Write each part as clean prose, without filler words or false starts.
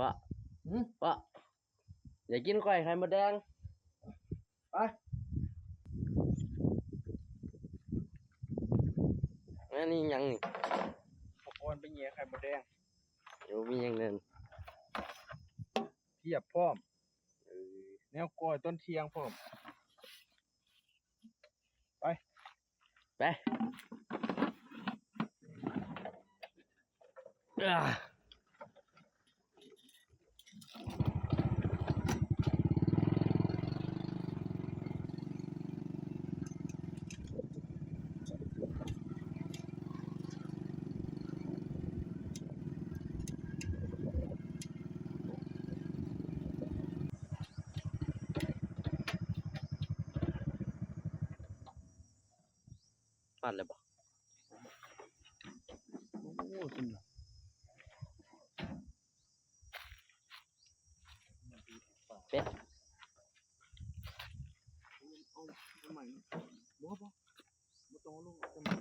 พ่อพ่ออยากกินก้อยไข่มดแดงไปอันนี้ยังนี่อุปกรณ์ไปเหยียไข่มดแดงเดี๋ยวมียังเดินเทียบพร้อมแนวก้อยต้นเทียงพร้อมไปปัดเลยบ่โอ้สุดยอดเป็ดเอาใหม่บ่ต้องลงจะมา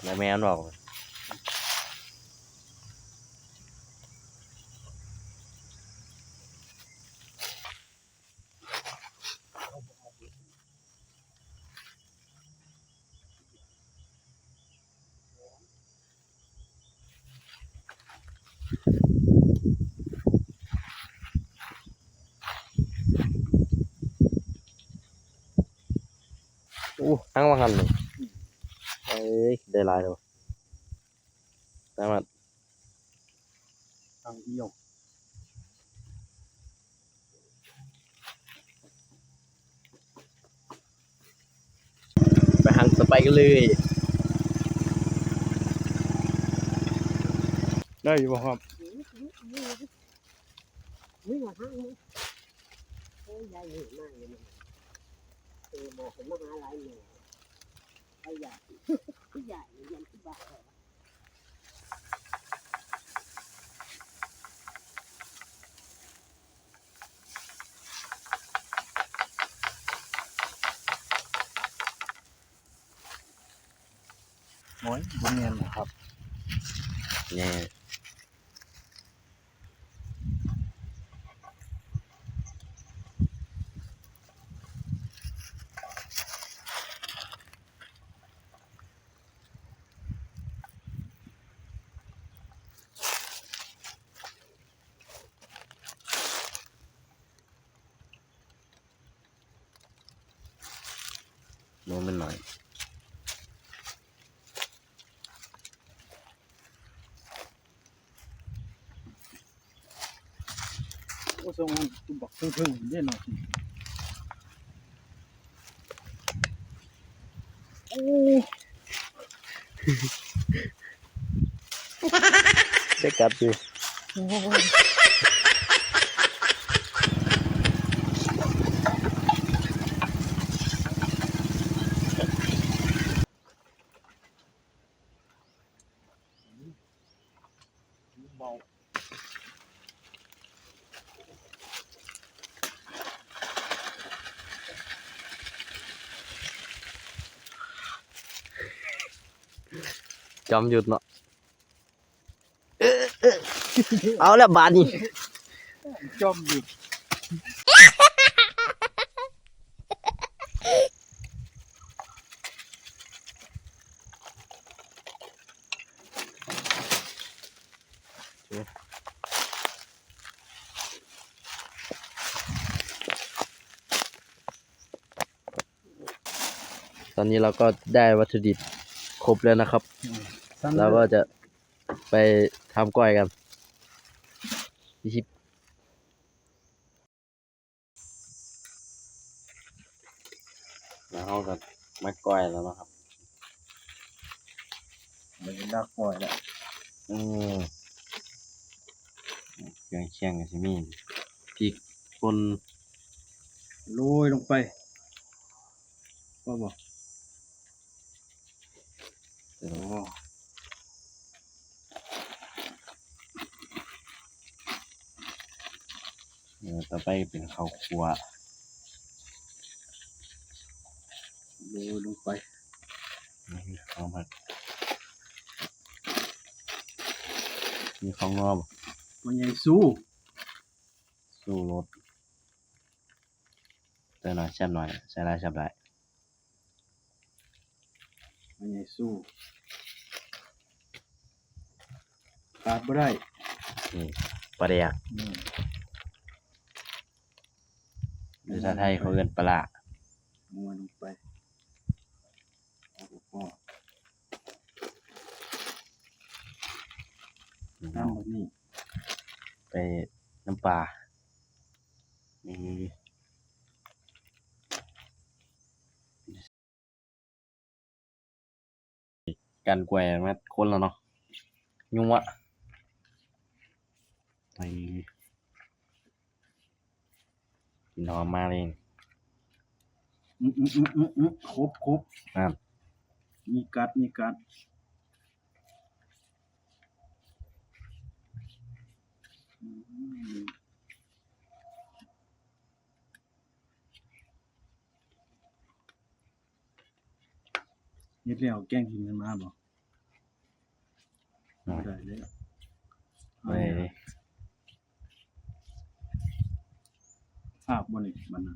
แล้วแม่นบอกทั้งวันกันเลยได้หลายเลยได้มาทางเอี่ยวไปหังสไปกันเลยได้อยู่บ่ครับนี่ว่าห้างมั้งโอ้ยยายเหนื่อยมากเลยมันบอกผมมาหาหลายหน่วยไอ้ใหญ่ที่ใหญ่ยันที่บ้านโอ้ยบ่แม่นนะครับเนี่ยมันหน่อยโอ้ส่งตุ่มบักเพิ่งๆได้หน่อยโอ้ได้กัดอยู่เบาจอมหยุดเนาะเอาแล้วบาดนี่จอมหยุดตอนนี้เราก็ได้วัตถุดิบครบแล้วนะครับเราก็จะไปทำก้อยกันแล้วก็มาก้อยแล้วนะครับ มันเป็นดักก้อยแล้ว อืมเครื่องเคียงก็สิมีพริกป่น โรยลงไปว่าบ่ โอ้ ต่อไปเป็นข้าวคั่ว โรยลงไป นี่ข้าวผัดมีข้าวงอบ่ มันใหญ่สู้ สู้รสเติมหน่อยแซ่บหน่อยใส่ได้แซ่บได้ มันใหญ่สู้ขาดบ่ได้ นี่ปลาแดก อืม ภาษาไทยเขาเอิ้นปลาร้า ม้วนลงไปเอาพอน้ำแบบนี้ ไปน้ำปลานี่กันแกว่มาคนแล้วเนาะยุ่งวะไปกินหอมมากเลย ครบครบ ครับ มีกัดมีกัดอืมเฮ็ดแล้วแกล้งกินกันมาบ่ หน่อย ได้เลย ไป ภาพบ่นี่มันน่ะ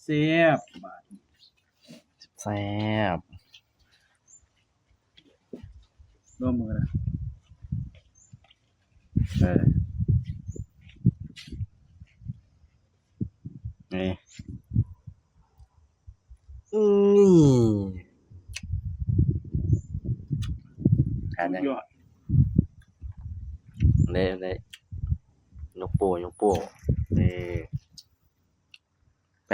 เสียบบาด แซ่บ ร่วมมือนะ นี่นี่ทานยัง ยอด เลยยกโป้นี่ไป